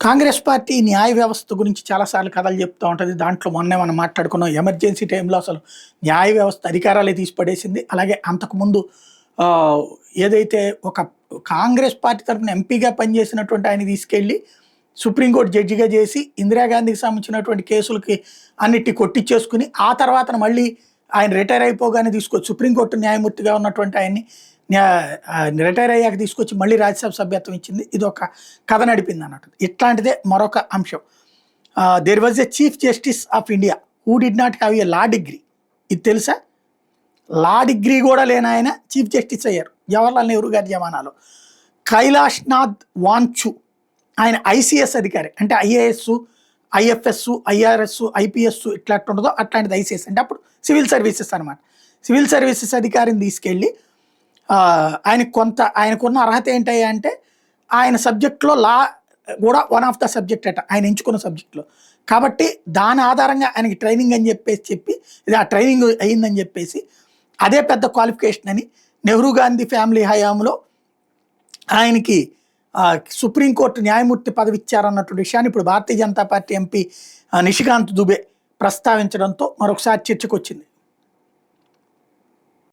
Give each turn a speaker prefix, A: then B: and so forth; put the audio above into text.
A: Congress party న్యాయ వ్యవస్థ గురించి చాలాసార్లు కథలు చెప్తూ ఉంటుంది. దాంట్లో మొన్నే మనం మాట్లాడుకున్నాం. ఎమర్జెన్సీ టైంలో అసలు న్యాయ వ్యవస్థ అధికారాలే తీసి పడేసింది. అలాగే అంతకుముందు ఆహ్, ఏదైతే ఒక కాంగ్రెస్ పార్టీ తరపున ఎంపీగా పనిచేసినటువంటి ఆయన తీసుకెళ్ళి సుప్రీంకోర్టు జడ్జిగా చేసి ఇందిరాగాంధీకి సంబంధించినటువంటి కేసులకి అన్నిటిని కొట్టిచ్చేసుకుని ఆ తర్వాతన మళ్ళీ ఆయన రిటైర్ అయిపోగానే తీసుకొచ్చి సుప్రీంకోర్టు న్యాయమూర్తిగా ఉన్నటువంటి ఆయన్ని రిటైర్ అయ్యాక తీసుకొచ్చి మళ్ళీ రాజ్యసభ సభ్యత్వం ఇచ్చింది. ఇది ఒక కథ నడిపింది అన్నట్టు. ఇట్లాంటిదే మరొక అంశం. There was a chief justice of India who did not have a law degree. ఇది తెలుసా? లా డిగ్రీ కూడా లేని ఆయన చీఫ్ జస్టిస్ అయ్యారు జవహర్లాల్ నెహ్రూ గారి జమానాలో. కైలాష్ నాథ్ వాంచు ఆయన ఐసీఎస్ అధికారి, అంటే ఐఏఎస్, ఐఎఫ్ఎస్, ఐఆర్ఎస్, ఐపీఎస్ ఇట్లా ఉంటుందో అట్లాంటిది ఐసీఎస్, అంటే అప్పుడు సివిల్ సర్వీసెస్ అనమాట. సివిల్ సర్వీసెస్ అధికారిని తీసుకెళ్ళి ఆయనకున్న అర్హత ఏంటి అంటే ఆయన సబ్జెక్ట్లో లా కూడా వన్ ఆఫ్ ద సబ్జెక్ట్ అట ఆయన ఎంచుకున్న సబ్జెక్ట్లో. కాబట్టి దాని ఆధారంగా ఆయనకి ట్రైనింగ్ అని చెప్పి ఇది ఆ ట్రైనింగ్ అయ్యిందని చెప్పేసి అదే పెద్ద క్వాలిఫికేషన్ అని నెహ్రూ గాంధీ ఫ్యామిలీ హయాంలో ఆయనకి సుప్రీంకోర్టు న్యాయమూర్తి పదవి ఇచ్చారన్నటువంటి విషయాన్ని ఇప్పుడు భారతీయ జనతా పార్టీ ఎంపీ నిషికాంత్ దుబే ప్రస్తావించడంతో మరొకసారి చర్చకు వచ్చింది.